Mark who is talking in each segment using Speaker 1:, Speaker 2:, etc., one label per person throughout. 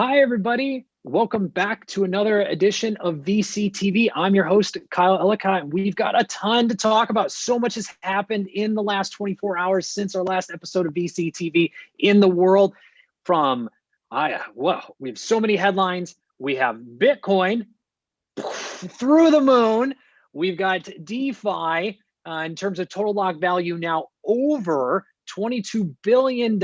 Speaker 1: Hi, everybody. Welcome back to another edition of VCTV. I'm your host, Kyle Ellicott, and we've got a ton to talk about. So much has happened in the last 24 hours since our last episode of VCTV in the world. We have so many headlines. We have Bitcoin through the moon. We've got DeFi in terms of total lock value now over $22 billion in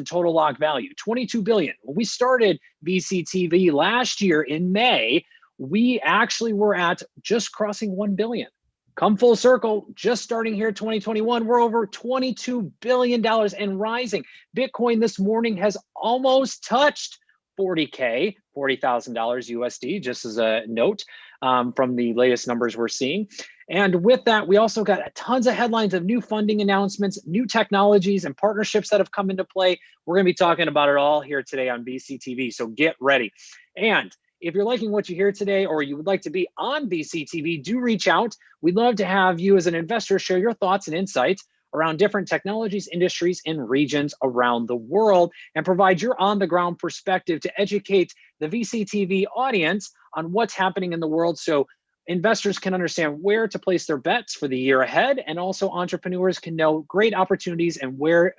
Speaker 1: total lock value. 22 billion. When we started VCTV last year in May, we actually were at just crossing 1 billion. Come full circle, just starting here 2021, we're over $22 billion and rising. Bitcoin this morning has almost touched 40K, $40,000 USD, just as a note from the latest numbers we're seeing. And with that, we also got tons of headlines of new funding announcements, new technologies, and partnerships that have come into play. We're going to be talking about it all here today on VCTV, so get ready. And if you're liking what you hear today, or you would like to be on VCTV, do reach out. We'd love to have you as an investor share your thoughts and insights around different technologies, industries, and regions around the world, and provide your on-the-ground perspective to educate the VCTV audience on what's happening in the world, so investors can understand where to place their bets for the year ahead, and also entrepreneurs can know great opportunities and where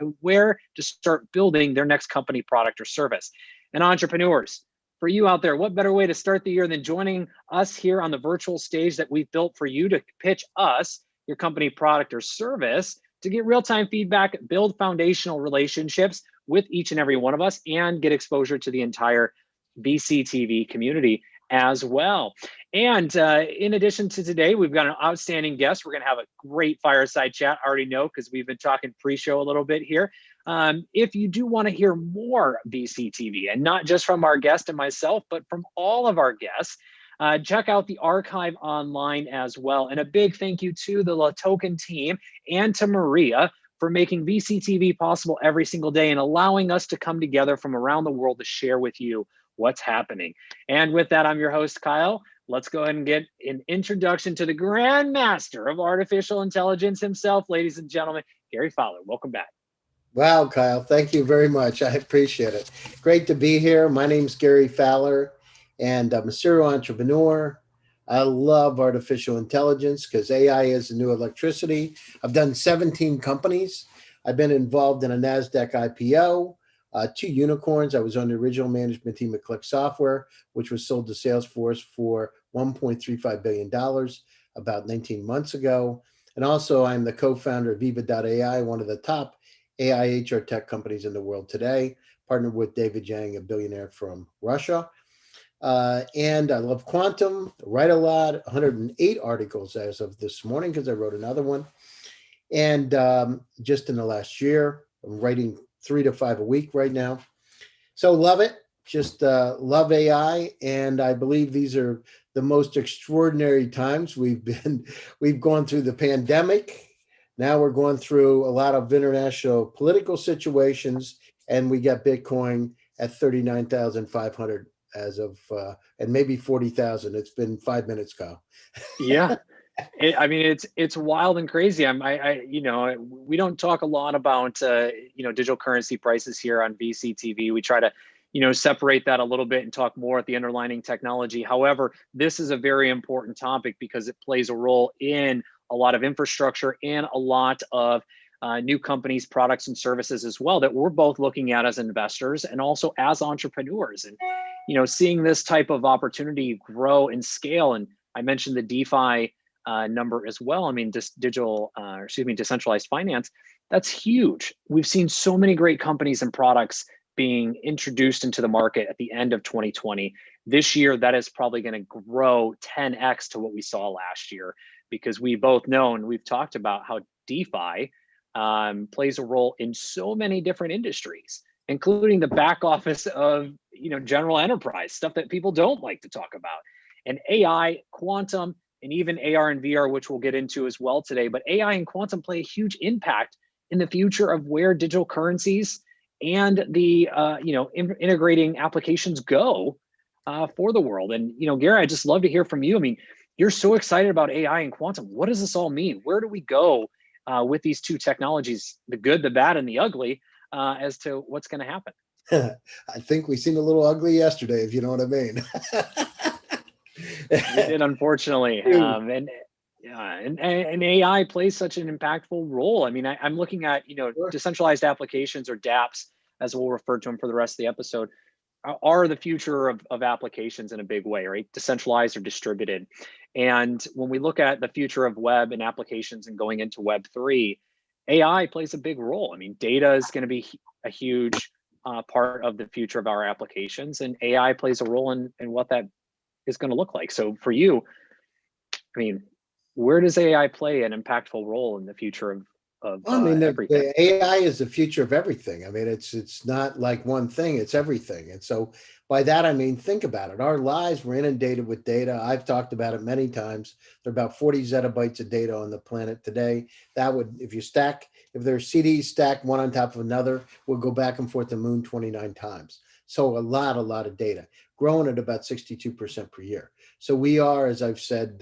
Speaker 1: to start building their next company, product, or service. And entrepreneurs, for you out there, what better way to start the year than joining us here on the virtual stage that we've built for you to pitch us your company, product, or service, to get real-time feedback, build foundational relationships with each and every one of us, and get exposure to the entire VCTV community as well. And in addition to today, we've got an outstanding guest. We're going to have a great fireside chat. I already know, because we've been talking pre-show a little bit here. If you do want to hear more VCTV, and not just from our guest and myself, but from all of our guests, check out the archive online as well. And a big thank you to the LATOKEN team and to Maria for making VCTV possible every single day and allowing us to come together from around the world to share with you what's happening. And with that, I'm your host, Kyle. Let's go ahead and get an introduction to the grandmaster of artificial intelligence himself, ladies and gentlemen, Gary Fowler. Welcome back.
Speaker 2: Wow, Kyle, thank you very much. I appreciate it. Great to be here. My name's Gary Fowler, and I'm a serial entrepreneur. I love artificial intelligence because AI is the new electricity. I've done 17 companies. I've been involved in a NASDAQ IPO, 2 unicorns. I was on the original management team at Click Software, which was sold to Salesforce for $1.35 billion about 19 months ago. And also, I'm the co-founder of Viva.ai, one of the top AI HR tech companies in the world today, partnered with David Yang, a billionaire from Russia. And I love quantum, write a lot, 108 articles as of this morning, because I wrote another one. And just in the last year, I'm writing 3 to 5 a week right now. So love it, just love AI. And I believe these are the most extraordinary times. We've gone through the pandemic. Now we're going through a lot of international political situations, and we got Bitcoin at 39,500 as of, and maybe 40,000. It's been 5 minutes, Kyle.
Speaker 1: Yeah. It's wild and crazy. We don't talk a lot about, digital currency prices here on VCTV. We try to, separate that a little bit and talk more at the underlying technology. However, this is a very important topic because it plays a role in a lot of infrastructure and a lot of new companies, products, and services as well that we're both looking at as investors and also as entrepreneurs. And, seeing this type of opportunity grow and scale. And I mentioned the DeFi number as well. I mean, decentralized finance, that's huge. We've seen so many great companies and products being introduced into the market at the end of 2020. This year, that is probably going to grow 10x to what we saw last year, because we both know and we've talked about how DeFi plays a role in so many different industries, including the back office of general enterprise, stuff that people don't like to talk about. And AI, quantum, and even AR and VR, which we'll get into as well today. But AI and quantum play a huge impact in the future of where digital currencies and the integrating applications go for the world. And Gary, I'd just love to hear from you. I mean, you're so excited about AI and quantum. What does this all mean? Where do we go with these two technologies, the good, the bad, and the ugly, as to what's going to happen?
Speaker 2: I think we seen a little ugly yesterday, if you know what I mean.
Speaker 1: We did, unfortunately.
Speaker 2: Dude,
Speaker 1: And yeah, and AI plays such an impactful role. I mean, I'm looking at,
Speaker 2: sure.
Speaker 1: decentralized applications, or dapps, as we'll refer to them for the rest of the episode, are the future of applications in a big way, right? Decentralized or distributed. And when we look at the future of web and applications and going into Web3, AI plays a big role. I mean, data is going to be a huge part of the future of our applications, and AI plays a role in what that is going to look like. So for you, I mean, where does AI play an impactful role in the future of
Speaker 2: I mean,
Speaker 1: everything?
Speaker 2: the AI is the future of everything. I mean, it's not like one thing; it's everything. And so, by that I mean, think about it. Our lives were inundated with data. I've talked about it many times. There are about 40 zettabytes of data on the planet today. That would, if you stack, if there's CDs stacked one on top of another, would go back and forth the moon 29 times. So a lot of data, growing at about 62% per year. So we are, as I've said,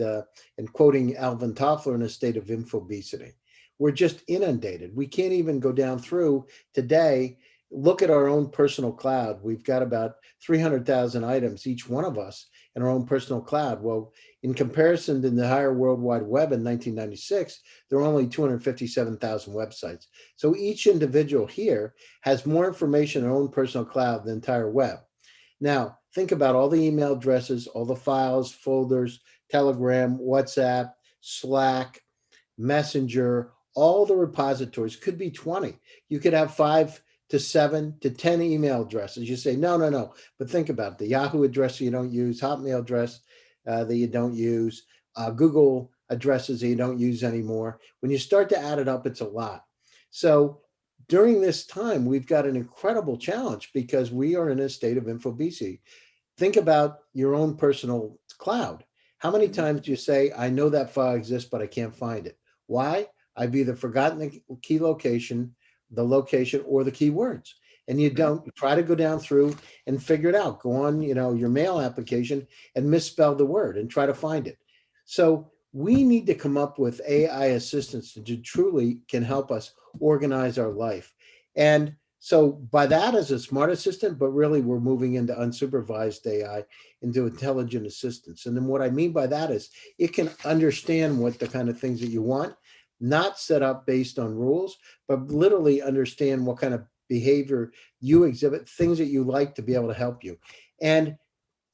Speaker 2: and quoting Alvin Toffler, in a state of infobesity. We're just inundated. We can't even go down through today. Look at our own personal cloud. We've got about 300,000 items, each one of us, in our own personal cloud. Well, in comparison to the higher World Wide Web in 1996, there are only 257,000 websites. So each individual here has more information in their own personal cloud than the entire web. Now, think about all the email addresses, all the files, folders, Telegram, WhatsApp, Slack, Messenger, all the repositories, could be 20. You could have 5 to 7 to 10 email addresses. You say, no, no, no. But think about it. The Yahoo address you don't use, Hotmail address that you don't use, Google addresses that you don't use anymore. When you start to add it up, it's a lot. So during this time, we've got an incredible challenge because we are in a state of infobesity. Think about your own personal cloud. How many
Speaker 1: Mhm.
Speaker 2: times do you say, I know that file exists, but I can't find it? Why? I've either forgotten the key location, the location, or the keywords. And you
Speaker 1: Mhm.
Speaker 2: don't try to go down through and figure it out. Go on, your mail application and misspell the word and try to find it. So we need to come up with AI assistants that truly can help us organize our life. And so by that as a smart assistant, but really we're moving into unsupervised AI, into intelligent assistants. And then what I mean by that is it can understand what the kind of things that you want, not set up based on rules, but literally understand what kind of behavior you exhibit, things that you like to be able to help you. And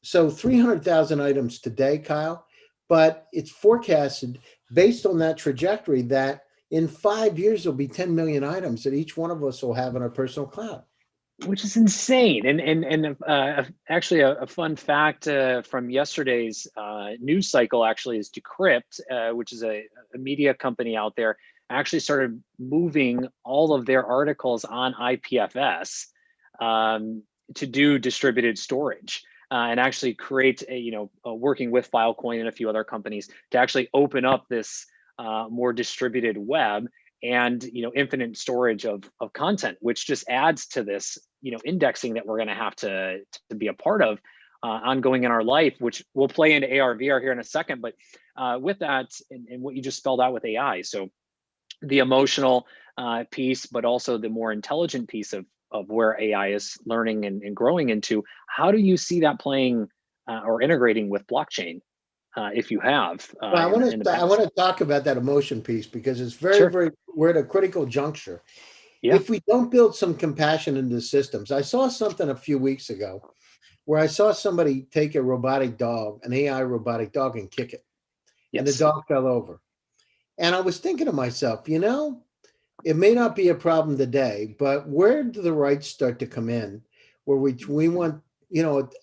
Speaker 2: so 300,000 items today, Kyle, but it's forecasted based on that trajectory that in 5 years, there'll be 10 million items that each one of us will have in our personal cloud.
Speaker 1: Which is insane. And actually, a fun fact from yesterday's news cycle actually is Decrypt, which is a media company out there, actually started moving all of their articles on IPFS to do distributed storage. And actually create working with Filecoin and a few other companies to actually open up this more distributed web and infinite storage of content, which just adds to this indexing that we're going to have to be a part of ongoing in our life, which will play into AR VR here in a second. But with that, and what you just spelled out with AI, so the emotional piece, but also the more intelligent piece of where AI is learning and growing into, how do you see that playing or integrating with blockchain, if you have
Speaker 2: Well,
Speaker 1: in the
Speaker 2: I want
Speaker 1: past?
Speaker 2: to talk about that emotion piece because it's very,
Speaker 1: Sure.
Speaker 2: very, we're at a critical juncture.
Speaker 1: Yeah.
Speaker 2: If we don't build some compassion into systems, I saw something a few weeks ago where I saw somebody take a robotic dog, an AI robotic dog, and kick it, and the
Speaker 1: Yes.
Speaker 2: dog fell over. And I was thinking to myself, it may not be a problem today, but where do the rights start to come in? Where we want,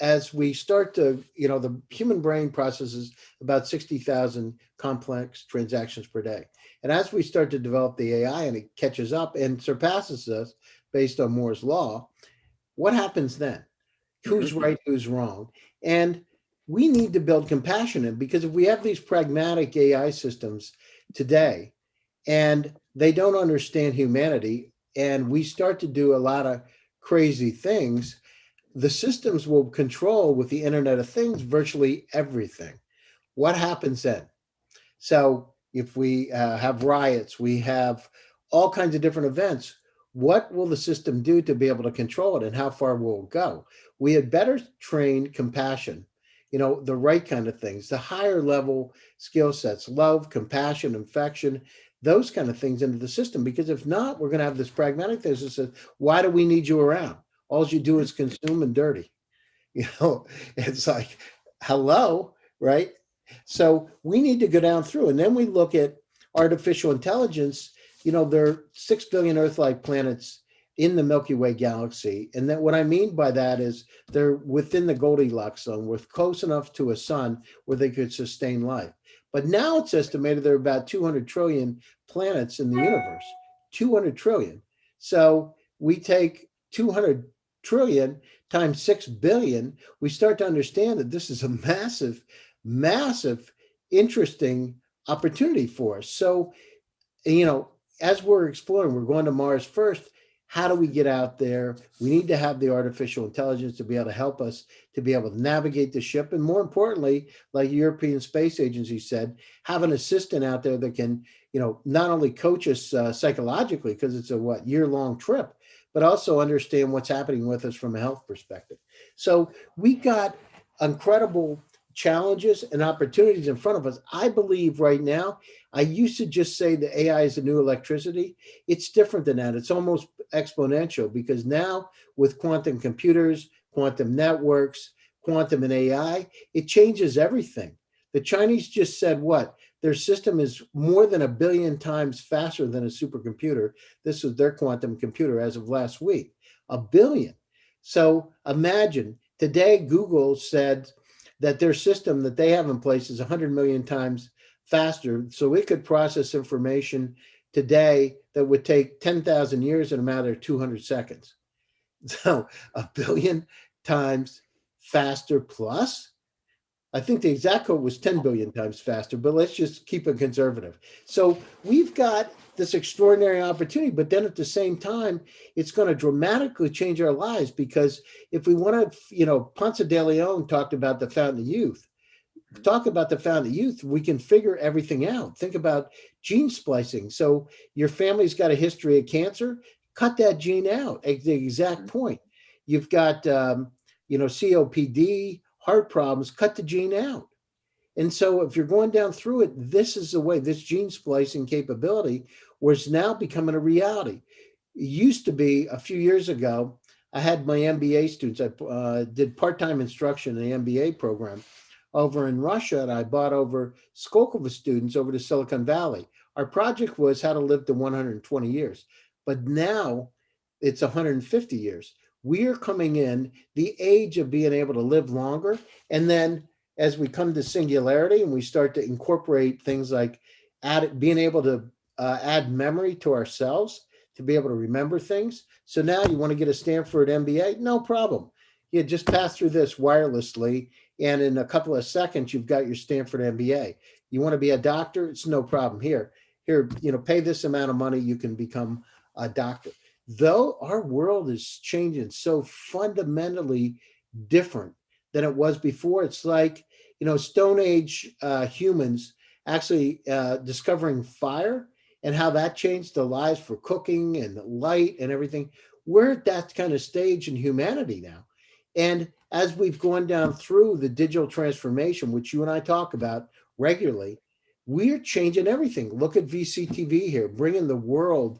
Speaker 2: as we start to, the human brain processes about 60,000 complex transactions per day. And as we start to develop the AI and it catches up and surpasses us based on Moore's law, what happens then?
Speaker 1: Hmm.
Speaker 2: Who's right, who's wrong? And we need to build compassion in, because if we have these pragmatic AI systems today and they don't understand humanity and we start to do a lot of crazy things, the systems will control, with the Internet of Things, virtually everything. What happens then? So if we have riots, we have all kinds of different events. What will the system do to be able to control it, and how far will it go? We had better train compassion, the right kind of things, the higher level skill sets, love, compassion, affection, those kind of things into the system. Because if not, we're going to have this pragmatic thing that says, why do we need you around? All you do is consume and dirty. It's like, hello, right? So we need to go down through, and then we look at artificial intelligence. There are 6 billion Earth-like planets in the Milky Way galaxy. And that what I mean by that is they're within the Goldilocks zone. We're close enough to a sun where they could sustain life. But now it's estimated there are about 200 trillion planets in the universe, 200 trillion. So we take 200 trillion times 6 billion, we start to understand that this is a massive, massive, interesting opportunity for us. So, as we're exploring, we're going to Mars first. How do we get out there? We need to have the artificial intelligence to be able to help us to be able to navigate the ship. And more importantly, like European Space Agency said, have an assistant out there that can, not only coach us psychologically, because it's a year-long trip, but also understand what's happening with us from a health perspective. So we got incredible challenges and opportunities in front of us. I believe right now, I used to just say the AI is the new electricity. It's different than that. It's almost exponential, because now with quantum computers, quantum networks, quantum and AI, it changes everything. The Chinese just said what? Their system is more than 1 billion times faster than a supercomputer. This was their quantum computer as of last week, 1 billion. So imagine today, Google said that their system that they have in place is 100 million times faster. So it could process information today that would take 10,000 years in a matter of 200 seconds. So 1 billion times faster plus. I think the exact code was 10 billion times faster, but let's just keep it conservative. So we've got this extraordinary opportunity, but then at the same time, it's going to dramatically change our lives, because if we want to, Ponce de Leon talked about the fountain of youth. Talk about the fountain of youth, we can figure everything out. Think about gene splicing. So your family's got a history of cancer, cut that gene out at the exact point. You've got, COPD, heart problems, cut the gene out. And so if you're going down through it, this is the way, this gene splicing capability was now becoming a reality. It used to be a few years ago, I had my MBA students, I did part-time instruction in the MBA program over in Russia, and I brought over Skolkovo students over to Silicon Valley. Our project was how to live to 120 years, but now it's 150 years. We are coming in the age of being able to live longer. And then as we come to singularity and we start to incorporate things like being able to add memory to ourselves, to be able to remember things. So now you want to get a Stanford MBA? No problem. You just pass through this wirelessly, and in a couple of seconds, you've got your Stanford MBA. You want to be a doctor? It's no problem. Here, pay this amount of money, you can become a doctor. Though our world is changing so fundamentally different than it was before. It's like, Stone Age humans actually discovering fire and how that changed their lives for cooking and light and everything. We're at that kind of stage in humanity now. And as we've gone down through the digital transformation, which you and I talk about regularly, we're changing everything. Look at VCTV here, bringing the world,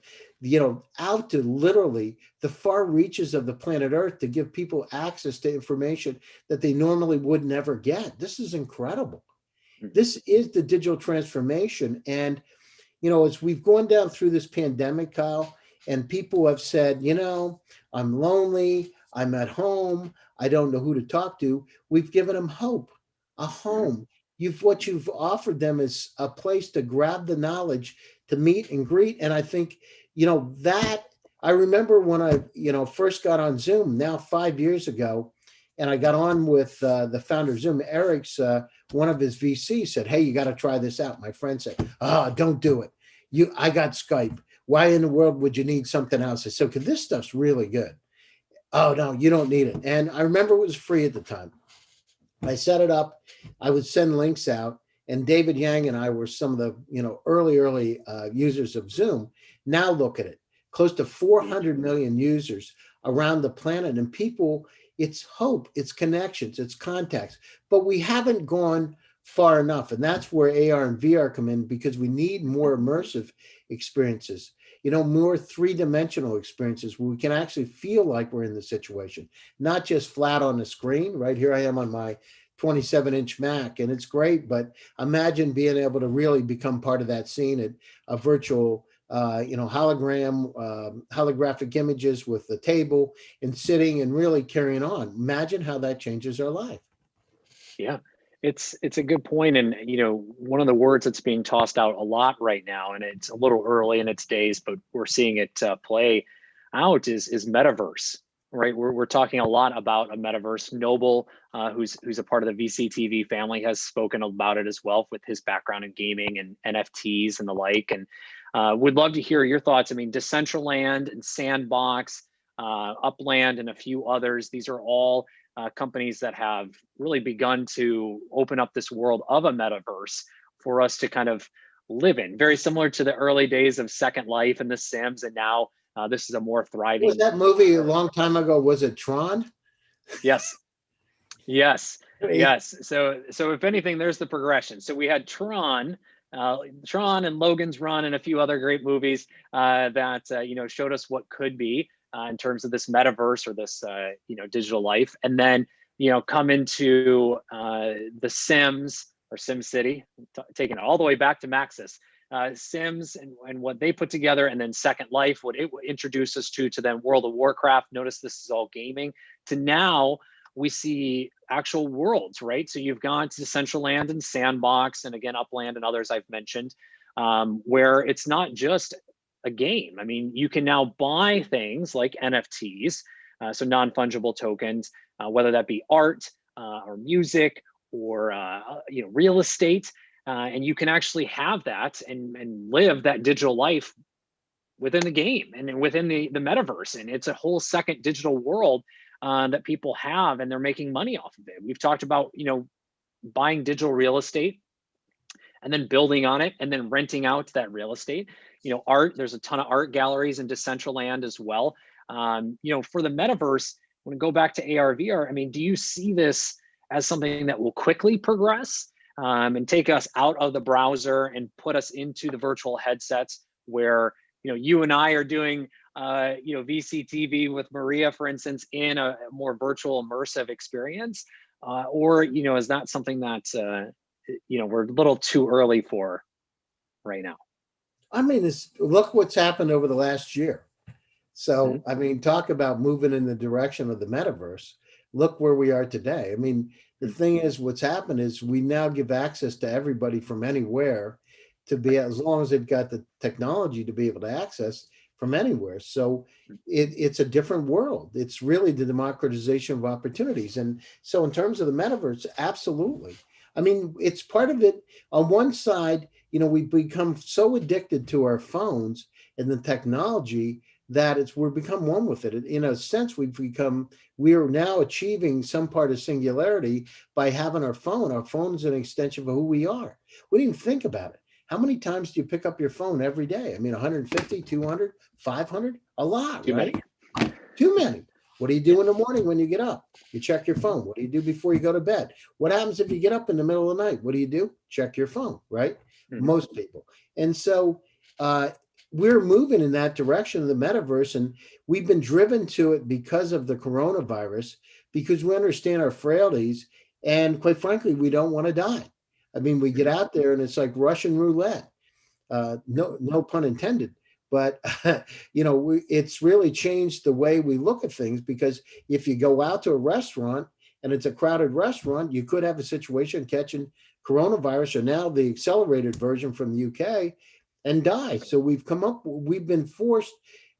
Speaker 2: out to literally the far reaches of the planet Earth to give people access to information that they normally would never get. This is incredible. This is the digital transformation. And, as we've gone down through this pandemic, Kyle, and people have said, I'm lonely, I'm at home, I don't know who to talk to. We've given them hope, a home. What you've offered them is a place to grab the knowledge, to meet and greet. And I think, that I remember when I, first got on Zoom now 5 years ago, and I got on with the founder of Zoom, Eric's, one of his VCs said, hey, you got to try this out. My friend said, don't do it. I got Skype. Why in the world would you need something else? I said, because this stuff's really good. Oh, no, you don't need it. And I remember it was free at the time. I set it up. I would send links out. And David Yang and I were some of the, early users of Zoom. Now look at it. close to 400 million users around the planet. And people, it's hope, it's connections, it's contacts, but we haven't gone far enough. And that's where AR and VR come in, because we need more immersive experiences, more three-dimensional experiences where we can actually feel like we're in the situation, not just flat on the screen. Right here I am on my 27-inch Mac, and it's great, but imagine being able to really become part of that scene at a virtual holographic images with the table and sitting and really carrying on. Imagine how that changes our life.
Speaker 1: Yeah, it's a good point. And one of the words that's being tossed out a lot right now, and it's a little early in its days, but we're seeing it play out, is metaverse. Right, we're talking a lot about a metaverse. Noble, who's a part of the VCTV family, has spoken about it as well with his background in gaming and NFTs and the like. And would love to hear your thoughts. I mean, Decentraland and Sandbox, Upland, and a few others. These are all companies that have really begun to open up this world of a metaverse for us to kind of live in. Very similar to the early days of Second Life and The Sims, and now this is a more thriving.
Speaker 2: Was that movie a long time ago? Was it Tron?
Speaker 1: Yes. So if anything, there's the progression. So we had Tron and Logan's Run and a few other great movies that showed us what could be in terms of this metaverse or this digital life, and then come into The Sims or SimCity, taking it all the way back to Maxis. Sims and what they put together, and then Second Life, what it introduced us to then World of Warcraft. Notice this is all gaming. To now we see actual worlds, right? So you've got Decentraland and Sandbox, and again Upland and others I've mentioned, where it's not just a game. I mean, you can now buy things like NFTs, so non-fungible tokens, whether that be art or music or real estate. And you can actually have that and live that digital life within the game and within the metaverse. And it's a whole second digital world that people have, and they're making money off of it. We've talked about, buying digital real estate and then building on it and then renting out that real estate. Art, there's a ton of art galleries in Decentraland as well. For the metaverse, when we go back to AR, VR, I mean, do you see this as something that will quickly progress and take us out of the browser and put us into the virtual headsets where, you and I are doing, VCTV with Maria, for instance, in a more virtual immersive experience? Or, is that something that, we're a little too early for right now?
Speaker 2: I mean, look what's happened over the last year. So, I mean, talk about moving in the direction of the metaverse. Look where we are today. I mean, the thing is, what's happened is we now give access to everybody from anywhere to be, as long as they've got the technology to be able to access from anywhere. So it's a different world. It's really the democratization of opportunities. And so in terms of the metaverse, absolutely. I mean, it's part of it. On one side, we've become so addicted to our phones and the technology that we've become one with it. In a sense, we are now achieving some part of singularity by having our phone. Our phone is an extension of who we are. We didn't think about it. How many times do you pick up your phone every day? I mean, 150, 200, 500? A lot,
Speaker 1: Too
Speaker 2: right?
Speaker 1: many.
Speaker 2: Too many. What do you do in the morning when you get up? You check your phone. What do you do before you go to bed? What happens if you get up in the middle of the night? What do? Check your phone, right? Most people. And so we're moving in that direction of the metaverse, and we've been driven to it because of the coronavirus, because we understand our frailties, and quite frankly, we don't want to die. I mean, we get out there and it's like Russian roulette. No pun intended. But, it's really changed the way we look at things, because if you go out to a restaurant and it's a crowded restaurant, you could have a situation catching coronavirus, or now the accelerated version from the UK, and die. So we've been forced,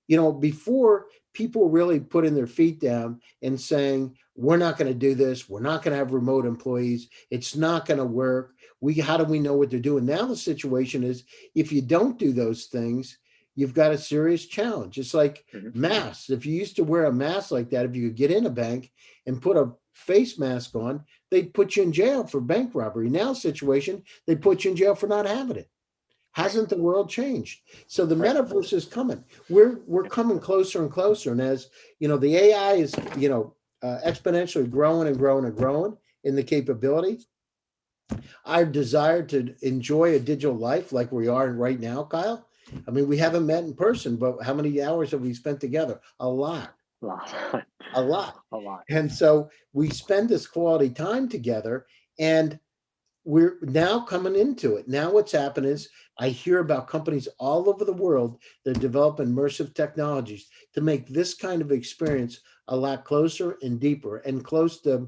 Speaker 2: before people really putting their feet down and saying, we're not going to do this. We're not going to have remote employees. It's not going to work. How do we know what they're doing? Now the situation is, if you don't do those things, you've got a serious challenge. It's like masks. If you used to wear a mask like that, if you could get in a bank and put a face mask on, they'd put you in jail for bank robbery. Now situation, they put you in jail for not having it. hasn't the world changed? So the
Speaker 1: Right.
Speaker 2: metaverse is coming. We're coming closer and closer. And as you know, the AI is exponentially growing and growing and growing in the capability. Our desire to enjoy a digital life like we are right now, Kyle. I mean, we haven't met in person, but how many hours have we spent together? A lot,
Speaker 1: A lot.
Speaker 2: a lot.
Speaker 1: A lot.
Speaker 2: And so we spend this quality time together, and we're now coming into it. Now what's happened is I hear about companies all over the world that develop immersive technologies to make this kind of experience a lot closer and deeper and close to,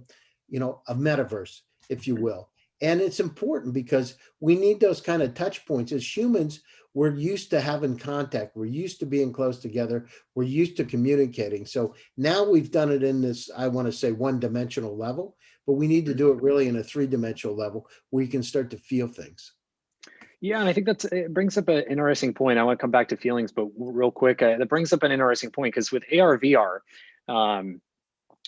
Speaker 2: a metaverse, if you will. And it's important because we need those kind of touch points. As humans, we're used to having contact. We're used to being close together. We're used to communicating. So now we've done it in this, I want to say, one-dimensional level, but we need to do it really in a three-dimensional level where you can start to feel things.
Speaker 1: Yeah, and I think it brings up an interesting point. I want to come back to feelings, but real quick, that brings up an interesting point because with AR VR,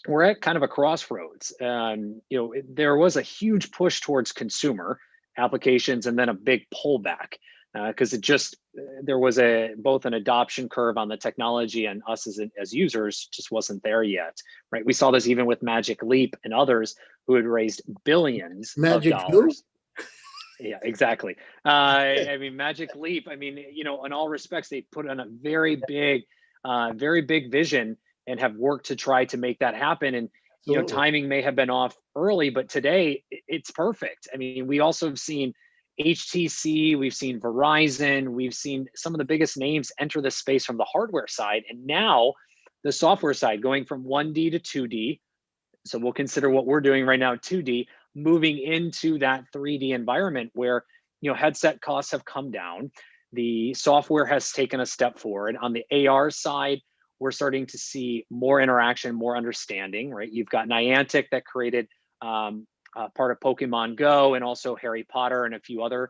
Speaker 1: we're at kind of a crossroads. There was a huge push towards consumer applications and then a big pullback because there was both an adoption curve on the technology and us as users just wasn't there yet, right? We saw this even with Magic Leap and others who had raised billions of
Speaker 2: Magic who?
Speaker 1: dollars. Yeah, exactly. I mean, Magic Leap, I mean, in all respects, they put on a very big vision and have worked to try to make that happen. And,
Speaker 2: Absolutely.
Speaker 1: timing may have been off early, but today it's perfect. I mean, we also have seen HTC, we've seen Verizon, we've seen some of the biggest names enter the space from the hardware side. And now the software side going from 1D to 2D. So we'll consider what we're doing right now, 2D, moving into that 3D environment where, headset costs have come down. The software has taken a step forward. On the AR side, we're starting to see more interaction, more understanding, right? You've got Niantic that created part of Pokemon Go and also Harry Potter and a few other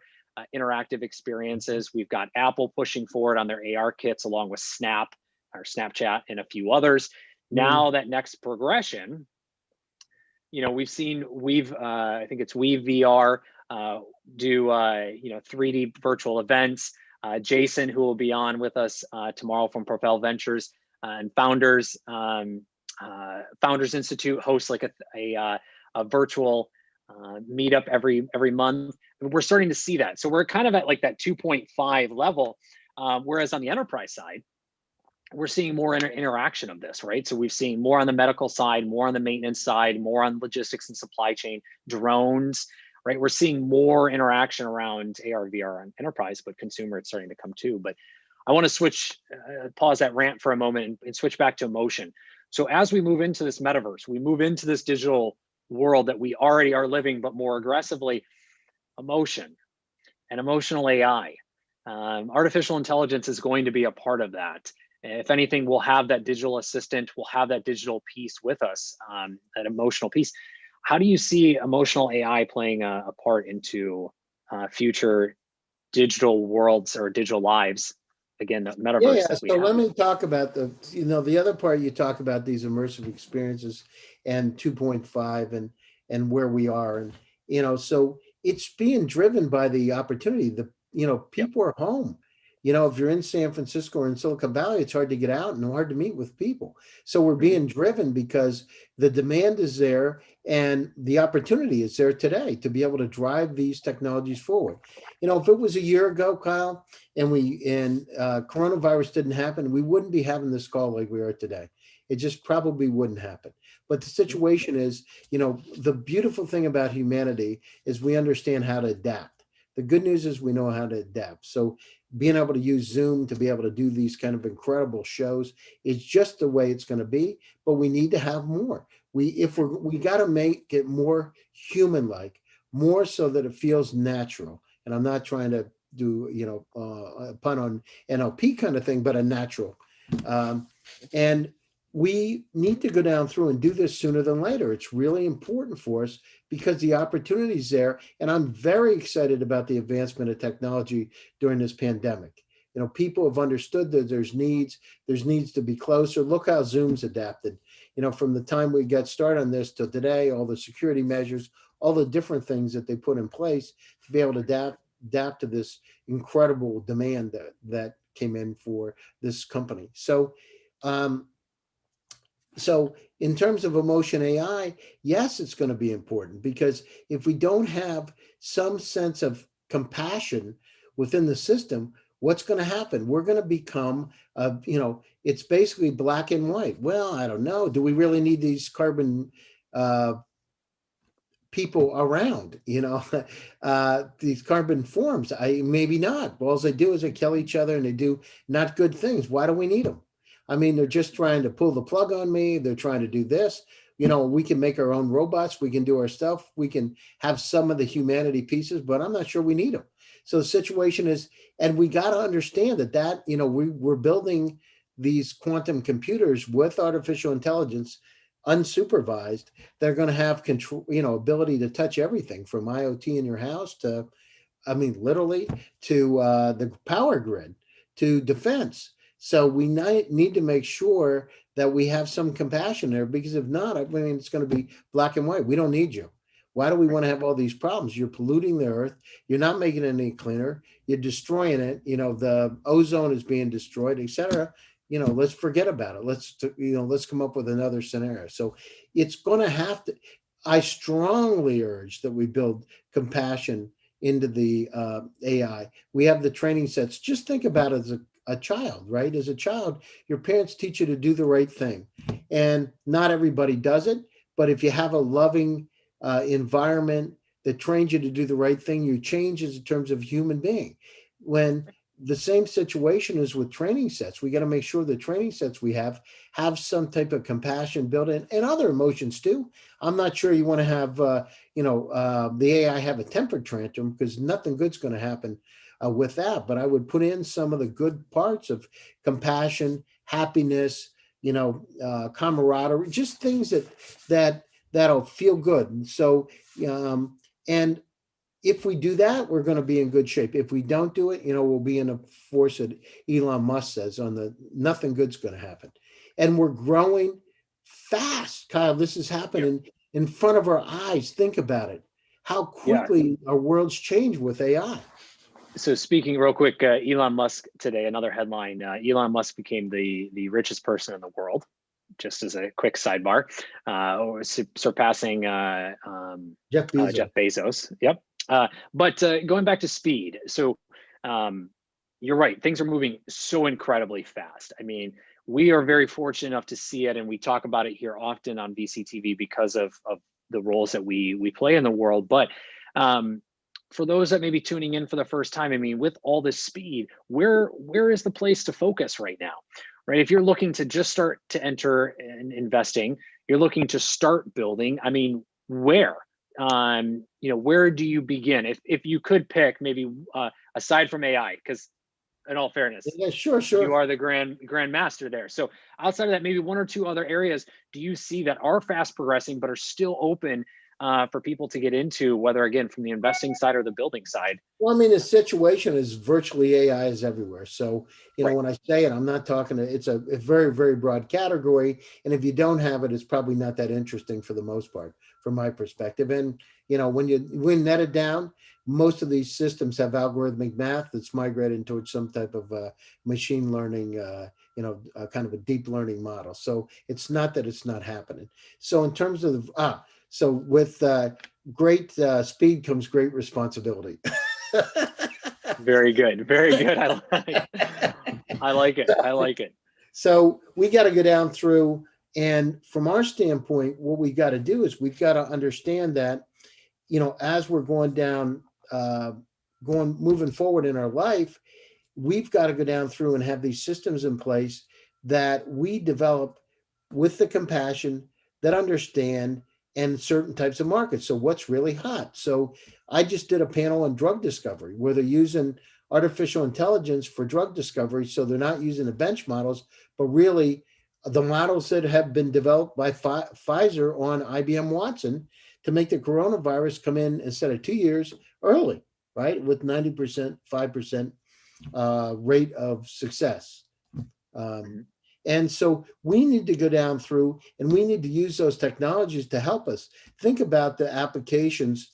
Speaker 1: interactive experiences. We've got Apple pushing forward on their AR kits along with Snapchat and a few others. Now that next progression, I think it's Weave VR, do 3D virtual events. Jason, who will be on with us tomorrow from Propel Ventures and Founders Institute, hosts like a virtual meetup every month. And we're starting to see that. So we're kind of at like that 2.5 level, whereas on the enterprise side, we're seeing more interaction of this, right? So we've seen more on the medical side, more on the maintenance side, more on logistics and supply chain, drones, right? We're seeing more interaction around AR, VR on enterprise, but consumer, it's starting to come too. But I want to pause that rant for a moment and switch back to emotion. So as we move into this metaverse, we move into this digital world that we already are living, but more aggressively, emotion and emotional AI. Artificial intelligence is going to be a part of that. If anything, we'll have that digital assistant, we'll have that digital piece with us, that emotional piece. How do you see emotional AI playing a part into future digital worlds or digital lives? Again, the metaverse
Speaker 2: Yeah,
Speaker 1: that we
Speaker 2: so
Speaker 1: have.
Speaker 2: let me talk about the other part. You talk about these immersive experiences and 2.5 and where we are. And, so it's being driven by the opportunity.
Speaker 1: Yep.
Speaker 2: People are home. If you're in San Francisco or in Silicon Valley, it's hard to get out and hard to meet with people. So we're being driven because the demand is there and the opportunity is there today to be able to drive these technologies forward. If it was a year ago, Kyle, and coronavirus didn't happen, we wouldn't be having this call like we are today. It just probably wouldn't happen. But the situation is, the beautiful thing about humanity is we understand how to adapt. The good news is we know how to adapt. So being able to use Zoom to be able to do these kind of incredible shows is just the way it's going to be. But we need to have more. We got to make it more human-like, more so that it feels natural. And I'm not trying to do a pun on NLP kind of thing, but a natural. And we need to go down through and do this sooner than later. It's really important for us because the opportunity is there. And I'm very excited about the advancement of technology during this pandemic. People have understood that there's needs to be closer. Look how Zoom's adapted, from the time we got started on this till today, all the security measures, all the different things that they put in place to be able to adapt adapt to this incredible demand that came in for this company. So in terms of emotion AI, yes, it's going to be important, because if we don't have some sense of compassion within the system, what's going to happen? We're going to become, it's basically black and white. Well, I don't know. Do we really need these carbon uh, people around, these carbon forms? Maybe not. All they do is they kill each other and they do not good things. Why do we need them? I mean, they're just trying to pull the plug on me. They're trying to do this. We can make our own robots. We can do our stuff. We can have some of the humanity pieces, but I'm not sure we need them. So the situation is, and we got to understand that we're building these quantum computers with artificial intelligence, unsupervised. They're going to have control, ability to touch everything from IoT in your house to, I mean, literally to the power grid, to defense. So we need to make sure that we have some compassion there, because if not, I mean, it's going to be black and white. We don't need you. Why do we want to have all these problems? You're polluting the earth. You're not making it any cleaner. You're destroying it. The ozone is being destroyed, et cetera. Let's forget about it. Let's come up with another scenario. So it's going to have to, I strongly urge that we build compassion into the AI. We have the training sets. Just think about it as a child, right? As a child, your parents teach you to do the right thing, and not everybody does it. But if you have a loving environment that trains you to do the right thing, you change as in terms of human being. When the same situation is with training sets, we got to make sure the training sets we have some type of compassion built in, and other emotions too. I'm not sure you want to have, the AI have a temper tantrum, because nothing good's going to happen with that. But I would put in some of the good parts of compassion, happiness, camaraderie, just things that'll feel good. And so, and if we do that, we're going to be in good shape. If we don't do it, we'll be in a force that Elon Musk says nothing good's going to happen. And we're growing fast, Kyle. This is happening in front of our eyes. Think about it. How quickly our world's changed with AI.
Speaker 1: So speaking real quick, Elon Musk today, another headline, Elon Musk became the richest person in the world, just as a quick sidebar, surpassing
Speaker 2: Jeff Bezos.
Speaker 1: Jeff Bezos. Yep. But going back to speed. So you're right. Things are moving so incredibly fast. I mean, we are very fortunate enough to see it, and we talk about it here often on VCTV because of the roles that we play in the world. But for those that may be tuning in for the first time, I mean, with all this speed, where is the place to focus right now? Right? If you're looking to just start to enter in investing, you're looking to start building. I mean, where? Where do you begin? If you could pick, maybe aside from AI, because in all fairness,
Speaker 2: yeah, sure,
Speaker 1: you are the grand master there. So outside of that, maybe one or two other areas do you see that are fast progressing but are still open for people to get into, whether again from the investing side or the building side?
Speaker 2: Well, I mean, the situation is virtually AI is everywhere. So,
Speaker 1: Right.
Speaker 2: when I say it, I'm not talking to, it's a very, very broad category. And if you don't have it, it's probably not that interesting for the most part, from my perspective. And, when you net it down, most of these systems have algorithmic math that's migrated towards some type of machine learning, kind of a deep learning model. So it's not that it's not happening. So in terms of, so with great speed comes great responsibility.
Speaker 1: Very good. Very good. I like it. I like it.
Speaker 2: So we got to go down through, and from our standpoint, what we got to do is we've got to understand that, as we're going down, moving forward in our life, we've got to go down through and have these systems in place that we develop with the compassion, that understand, and certain types of markets. So what's really hot? So I just did a panel on drug discovery where they're using artificial intelligence for drug discovery. So they're not using the bench models, but really the models that have been developed by Pfizer on IBM Watson to make the coronavirus come in instead of 2 years early, right? With 90%, 5% rate of success. And so we need to go down through, and we need to use those technologies to help us think about the applications,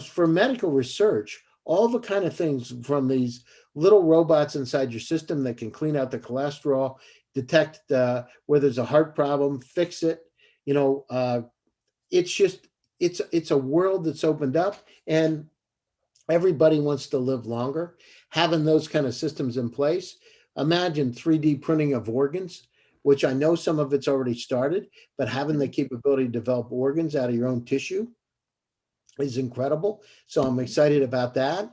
Speaker 2: for medical research. all the kind of things from these little robots inside your system that can clean out the cholesterol, detect where there's a heart problem, fix it. You know, it's just it's a world that's opened up, and everybody wants to live longer. Having those kind of systems in place, imagine 3D printing of organs, which I know some of it's already started, but having the capability to develop organs out of your own tissue is incredible. So I'm excited about that.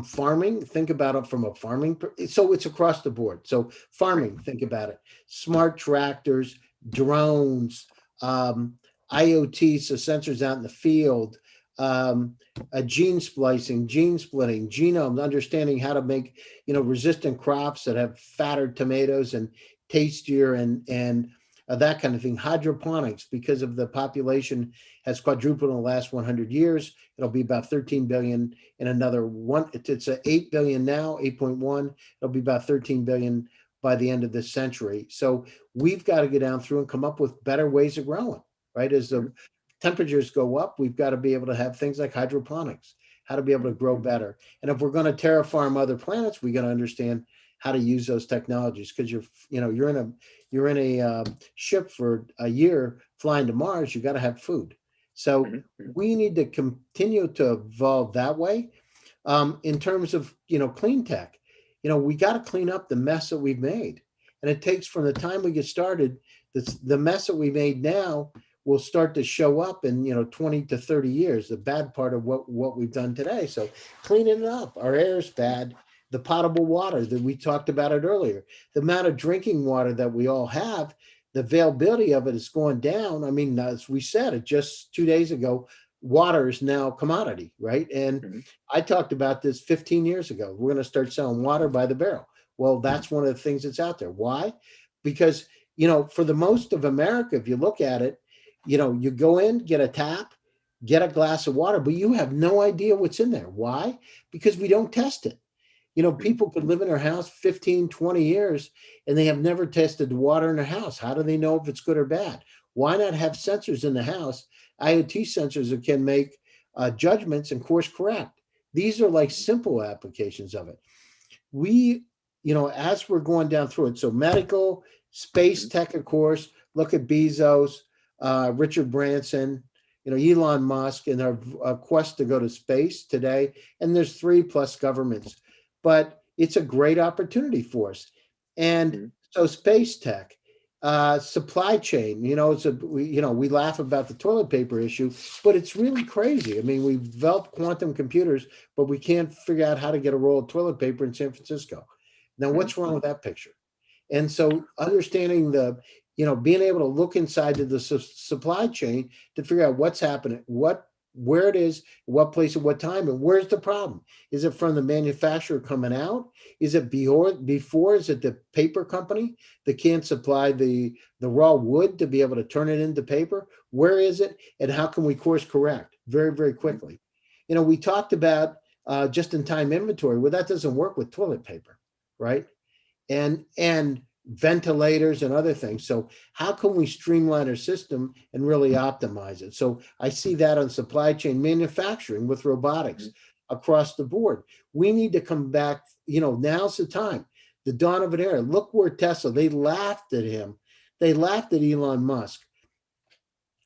Speaker 2: Farming, think about it from a farming, so it's across the board. So farming, think about it. Smart tractors, drones, IoT, so sensors out in the field, a gene splicing, gene splitting, genome, understanding how to make, resistant crops that have fatter tomatoes and tastier and that kind of thing. Hydroponics, because of the population has quadrupled in the last 100 years. It'll be about 13 billion in another one. It's a 8 billion now, 8.1. It'll be about 13 billion by the end of this century. So we've got to get down through and come up with better ways of growing, right? As the temperatures go up, we've got to be able to have things like hydroponics, how to be able to grow better. And if we're going to terraform other planets, we got to understand how to use those technologies, because you're in a ship for a year flying to Mars. You got to have food. So we need to continue to evolve that way. In terms of clean tech, we got to clean up the mess that we've made, and it takes from the time we get started. The mess that we made now will start to show up in 20 to 30 years. The bad part of what we've done today. So cleaning it up. Our air is bad. The potable water that we talked about it earlier, the amount of drinking water that we all have, the availability of it is going down. I mean, as we said it just 2 days ago, water is now a commodity, right? And I talked about this 15 years ago. We're going to start selling water by the barrel. Well, that's one of the things that's out there. Why? Because, for the most of America, if you look at it, you go in, get a tap, get a glass of water, but you have no idea what's in there. Why? Because we don't test it. People could live in their house 15, 20 years and they have never tested the water in their house. How do they know if it's good or bad? Why not have sensors in the house, IoT sensors that can make judgments and course correct? These are like simple applications of it. We, as we're going down through it, so medical, space tech, of course, look at Bezos, Richard Branson, Elon Musk, and our quest to go to space today. And there's 3+ governments. But it's a great opportunity for us. And so space tech, supply chain, we laugh about the toilet paper issue, but it's really crazy. I mean, we've developed quantum computers, but we can't figure out how to get a roll of toilet paper in San Francisco. Now, what's wrong with that picture? And so understanding being able to look inside to the supply chain to figure out what's happening, where it is, what place, at what time, and where's the problem? Is it from the manufacturer coming out? Is it before? Is it the paper company that can't supply the raw wood to be able to turn it into paper? Where is it, and how can we course correct very, very quickly? We talked about just-in-time inventory. Well, that doesn't work with toilet paper, right? And ventilators and other things. So how can we streamline our system and really optimize it? So I see that on supply chain manufacturing with robotics across the board. We need to come back, now's the time. The dawn of an era. Look where Tesla, they laughed at him. They laughed at Elon Musk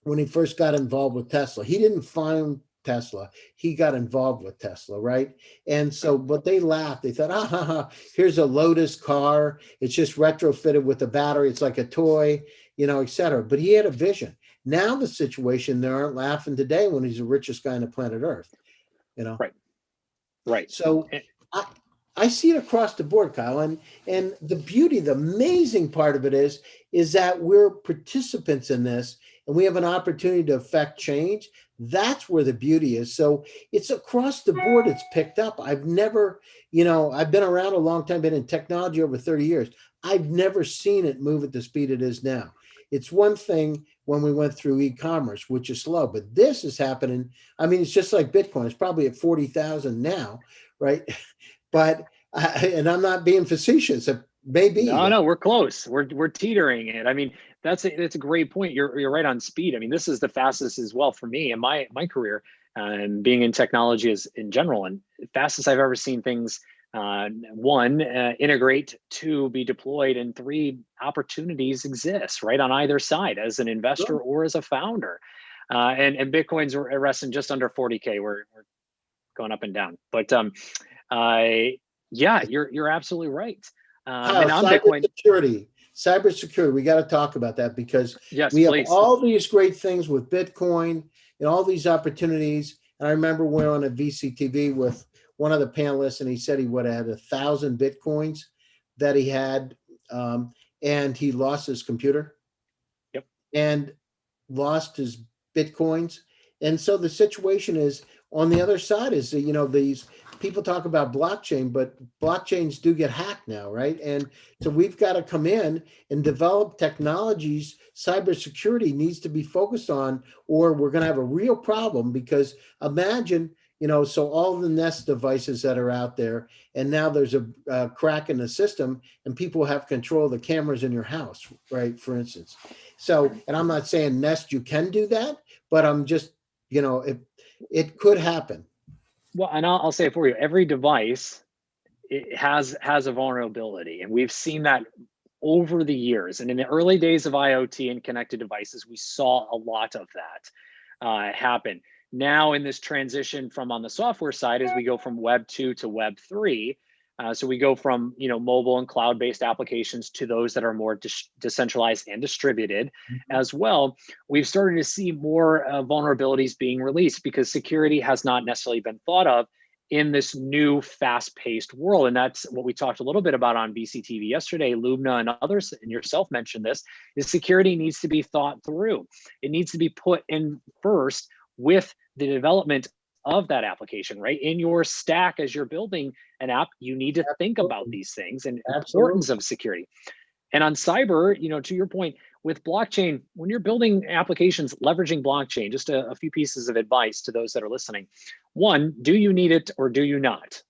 Speaker 2: when he first got involved with Tesla. He didn't find Tesla. He got involved with Tesla, right? And so, but they laughed. They thought, here's a Lotus car. It's just retrofitted with a battery. It's like a toy, et cetera. But he had a vision. Now the situation, they aren't laughing today when he's the richest guy on the planet Earth,
Speaker 1: Right.
Speaker 2: So I see it across the board, Kyle. And the beauty, the amazing part of it is that we're participants in this and we have an opportunity to affect change. That's where the beauty is. So it's across the board. It's picked up. I've never, I've been around a long time, been in technology over 30 years. I've never seen it move at the speed it is now. It's one thing when we went through e-commerce, which is slow, but this is happening. I mean, it's just like Bitcoin. It's probably at 40,000 now, right? But and I'm not being facetious. It may be.
Speaker 1: No, we're close. We're teetering it. I mean, that's a great point. You're right on speed. I mean, this is the fastest as well for me in my career. being in technology is in general, and fastest I've ever seen things, one, integrate, two, be deployed, and three, opportunities exist right on either side as an investor
Speaker 2: Sure.
Speaker 1: or as a founder. And Bitcoin's resting just under 40K. We're going up and down, but yeah, you're absolutely right.
Speaker 2: Kyle,
Speaker 1: And on Bitcoin,
Speaker 2: cybersecurity, we got to talk about that because
Speaker 1: yes,
Speaker 2: we have
Speaker 1: please.
Speaker 2: all these great things with Bitcoin and all these opportunities. And I remember we were on a VCTV with one of the panelists, and he said he would have had 1,000 Bitcoins that he had, and he lost his computer.
Speaker 1: Yep.
Speaker 2: And lost his Bitcoins. And so the situation is on the other side is that, these people talk about blockchain, but blockchains do get hacked now, right? And so we've got to come in and develop technologies. Cybersecurity needs to be focused on, or we're going to have a real problem because imagine, so all the Nest devices that are out there, and now there's a crack in the system and people have control of the cameras in your house, right? For instance. So, and I'm not saying Nest, you can do that, but I'm just, it could happen.
Speaker 1: Well, and I'll say it for you, every device it has a vulnerability, and we've seen that over the years. And in the early days of IoT and connected devices, we saw a lot of that happen. Now in this transition from on the software side, as we go from Web 2 to Web 3, so we go from mobile and cloud-based applications to those that are more decentralized and distributed as well. We've started to see more vulnerabilities being released because security has not necessarily been thought of in this new fast-paced world. And that's what we talked a little bit about on VCTV yesterday. Lubna and others, and yourself mentioned this, is security needs to be thought through. It needs to be put in first with the development of that application, right? In your stack as you're building an app, you need to think about these things and importance of security. And on cyber, to your point, with blockchain, when you're building applications leveraging blockchain, just a few pieces of advice to those that are listening. One, do you need it or do you not?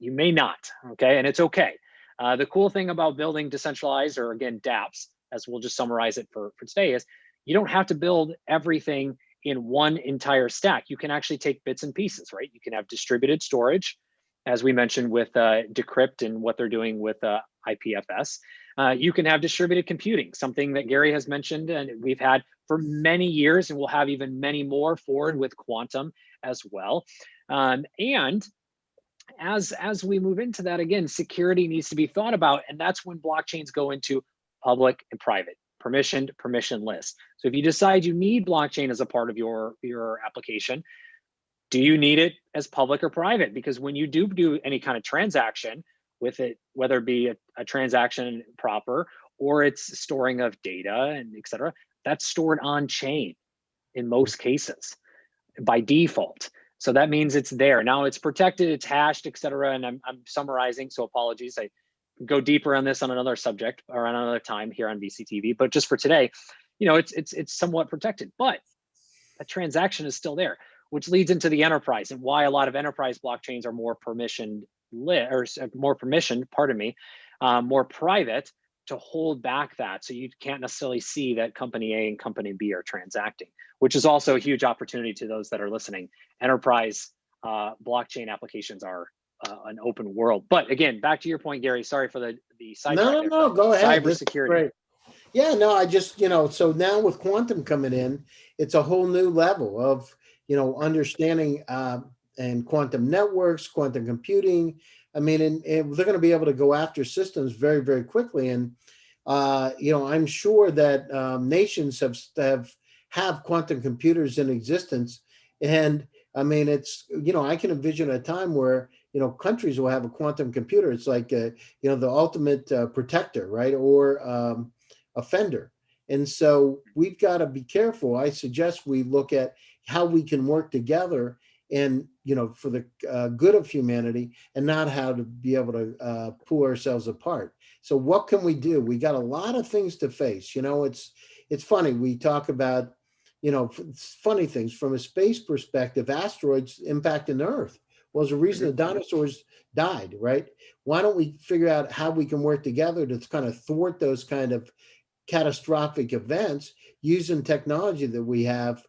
Speaker 1: You may not, okay? And it's okay. The cool thing about building decentralized, or again, dapps, as we'll just summarize it for today, is you don't have to build everything in one entire stack. You can actually take bits and pieces, right? You can have distributed storage, as we mentioned with Decrypt and what they're doing with IPFS. You can have distributed computing, something that Gary has mentioned and we've had for many years, and we'll have even many more forward with quantum as well. And as we move into that, again, security needs to be thought about, and that's when blockchains go into public and private, permissioned, permissionless. So if you decide you need blockchain as a part of your application, do you need it as public or private? Because when you do any kind of transaction with it, whether it be a transaction proper or it's storing of data and et cetera, that's stored on chain in most cases by default. So that means it's there. Now it's protected, it's hashed, et cetera. And I'm summarizing, so apologies. I go deeper on this on another subject or on another time here on VCTV, but just for today, it's somewhat protected, but a transaction is still there, which leads into the enterprise and why a lot of enterprise blockchains are more permissioned, more private, to hold back that. So you can't necessarily see that company A and company B are transacting, which is also a huge opportunity to those that are listening. Enterprise blockchain applications are an open world. But again, back to your point, Gary, sorry for the sidetrack.
Speaker 2: No, go ahead.
Speaker 1: Cybersecurity.
Speaker 2: Yeah, no, I just, so now with quantum coming in, it's a whole new level of, understanding and quantum networks, quantum computing. I mean, and they're going to be able to go after systems very, very quickly. And, I'm sure that nations have quantum computers in existence. And I mean, it's, I can envision a time where, countries will have a quantum computer. It's like, the ultimate protector, right? Or offender. And so we've got to be careful. I suggest we look at how we can work together and, for the good of humanity, and not how to be able to pull ourselves apart. So what can we do? We got a lot of things to face. It's funny. We talk about, funny things from a space perspective. Asteroids impacting Earth was the reason the dinosaurs died, right? Why don't we figure out how we can work together to kind of thwart those kind of catastrophic events using technology that we have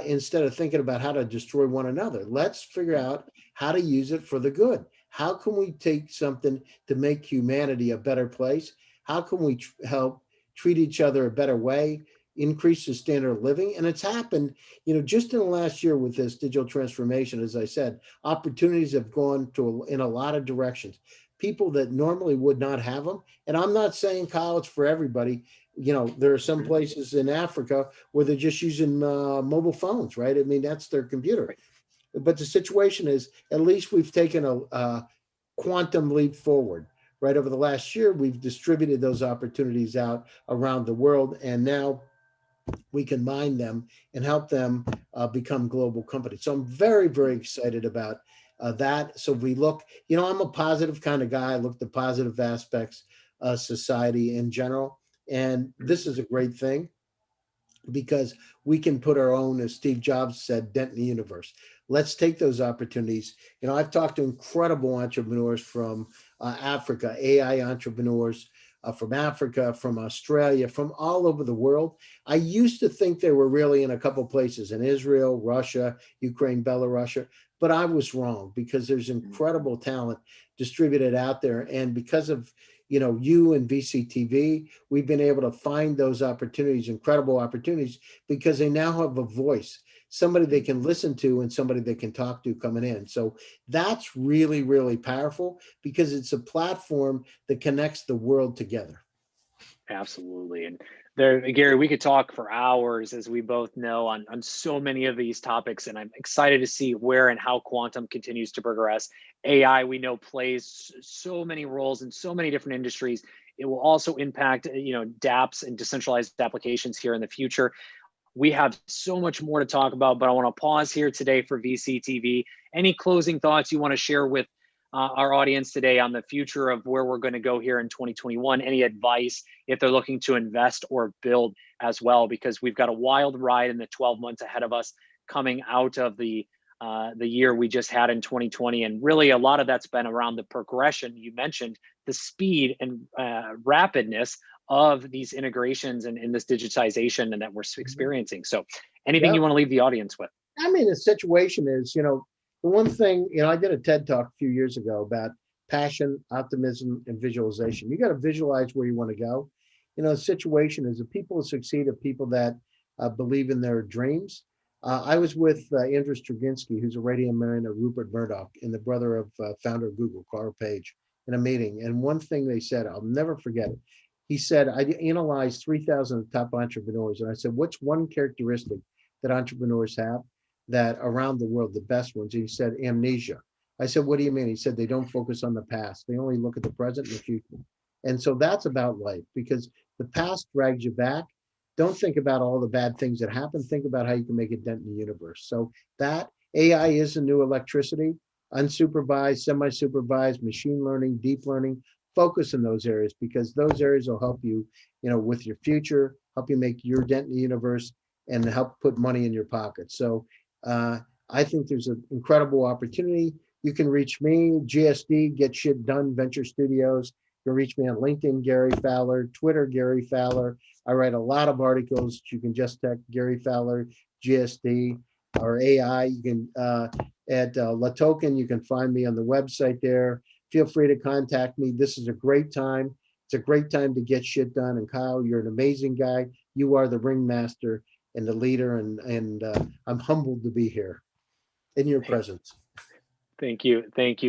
Speaker 2: instead of thinking about how to destroy one another. Let's figure out how to use it for the good. How can we take something to make humanity a better place? How can we help treat each other a better way, increase the standard of living? And it's happened, just in the last year with this digital transformation. As I said, opportunities have gone in a lot of directions. People that normally would not have them. And I'm not saying, Kyle, it's for everybody. There are some places in Africa where they're just using mobile phones, right? I mean, that's their computer.
Speaker 1: Right.
Speaker 2: But the situation is, at least we've taken a quantum leap forward. Right, over the last year, we've distributed those opportunities out around the world, and now we can mine them and help them become global companies. So I'm very, very excited about that. So if we look, I'm a positive kind of guy. I look at the positive aspects of society in general, and this is a great thing, because we can put our own, as Steve Jobs said, dent in the universe. Let's take those opportunities. I've talked to incredible entrepreneurs from Africa, AI entrepreneurs from Africa, from Australia, from all over the world. I used to think they were really in a couple places, in Israel, Russia, Ukraine, Belarus, but I was wrong, because there's incredible talent distributed out there. And because of you and VCTV, we've been able to find those opportunities, incredible opportunities, because they now have a voice, somebody they can listen to and somebody they can talk to coming in. So that's really, really powerful, because it's a platform that connects the world together.
Speaker 1: Absolutely. And there, Gary, we could talk for hours, as we both know, on so many of these topics. And I'm excited to see where and how quantum continues to progress. AI, we know, plays so many roles in so many different industries. It will also impact, dapps and decentralized applications here in the future. We have so much more to talk about, but I want to pause here today for VCTV. Any closing thoughts you want to share with our audience today on the future of where we're going to go here in 2021? Any advice if they're looking to invest or build as well? Because we've got a wild ride in the 12 months ahead of us, coming out of the year we just had in 2020. And really, a lot of that's been around the progression. You mentioned the speed and rapidness of these integrations and in this digitization and that we're experiencing. So anything you want to leave the audience with?
Speaker 2: I mean, the situation is, the one thing, I did a TED talk a few years ago about passion, optimism, and visualization. You got to visualize where you want to go. The situation is, the people who succeed are people that believe in their dreams. I was with Andrew Straczynski, who's a radio man of Rupert Murdoch and the brother of founder of Google, Carl Page, in a meeting. And one thing they said, I'll never forget it. He said, I analyzed 3,000 top entrepreneurs. And I said, what's one characteristic that entrepreneurs have that around the world, the best ones? And he said, amnesia. I said, what do you mean? He said, they don't focus on the past. They only look at the present and the future. And so that's about life, because the past drags you back. Don't think about all the bad things that happen. Think about how you can make a dent in the universe. So that AI is the new electricity, unsupervised, semi-supervised, machine learning, deep learning. Focus in those areas, because those areas will help you, with your future, help you make your dent in the universe, and help put money in your pocket. So I think there's an incredible opportunity. You can reach me, GSD, Get Shit Done Venture Studios. You can reach me on LinkedIn, Gary Fowler, Twitter, Gary Fowler. I write a lot of articles. You can just text Gary Fowler, GSD, or AI. You can at LATOKEN, you can find me on the website there. Feel free to contact me. This is a great time. It's a great time to get shit done. And Kyle, you're an amazing guy. You are the ringmaster and the leader, and I'm humbled to be here in your presence.
Speaker 1: Thank you,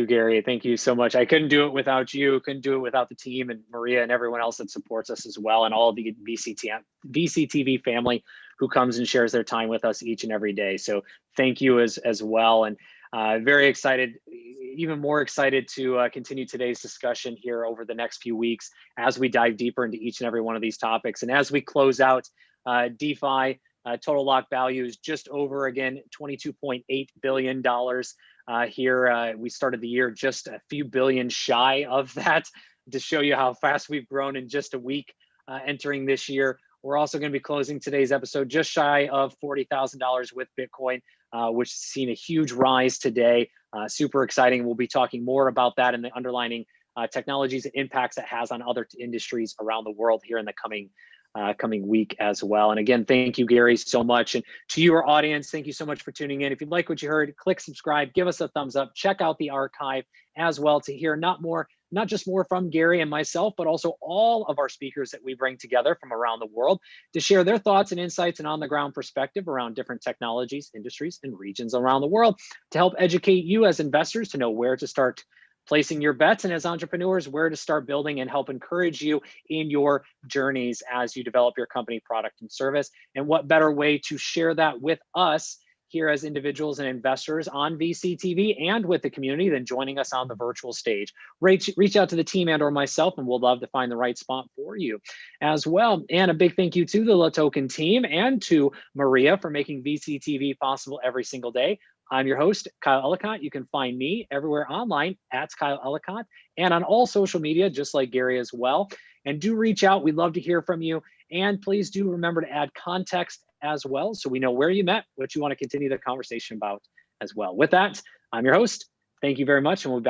Speaker 1: Gary. Thank you so much. I couldn't do it without you. Couldn't do it without the team and Maria and everyone else that supports us as well, and all of the VCTV family who comes and shares their time with us each and every day. So thank you as well, and very excited, even more excited to continue today's discussion here over the next few weeks as we dive deeper into each and every one of these topics. And as we close out, DeFi total lock value is just over, again, $22.8 billion. Here, we started the year just a few billion shy of that, to show you how fast we've grown in just a week entering this year. We're also going to be closing today's episode just shy of $40,000 with Bitcoin, which has seen a huge rise today. Super exciting. We'll be talking more about that and the underlying technologies and impacts it has on other industries around the world here in the coming coming week as well. And again, thank you, Gary, so much. And to your audience, thank you so much for tuning in. If you like what you heard, click subscribe, give us a thumbs up, check out the archive as well to hear not just more from Gary and myself, but also all of our speakers that we bring together from around the world to share their thoughts and insights and on the ground perspective around different technologies, industries, and regions around the world to help educate you as investors to know where to start placing your bets, and as entrepreneurs, where to start building and help encourage you in your journeys as you develop your company, product, and service. And what better way to share that with us here as individuals and investors on VCTV and with the community than joining us on the virtual stage. Reach out to the team and or myself, and we'll love to find the right spot for you as well. And a big thank you to the LATOKEN team and to Maria for making VCTV possible every single day. I'm your host, Kyle Ellicott. You can find me everywhere online at Kyle Ellicott and on all social media, just like Gary as well. And do reach out. We'd love to hear from you. And please do remember to add context as well, so we know where you met, what you want to continue the conversation about as well. With that, I'm your host. Thank you very much, and we'll be back.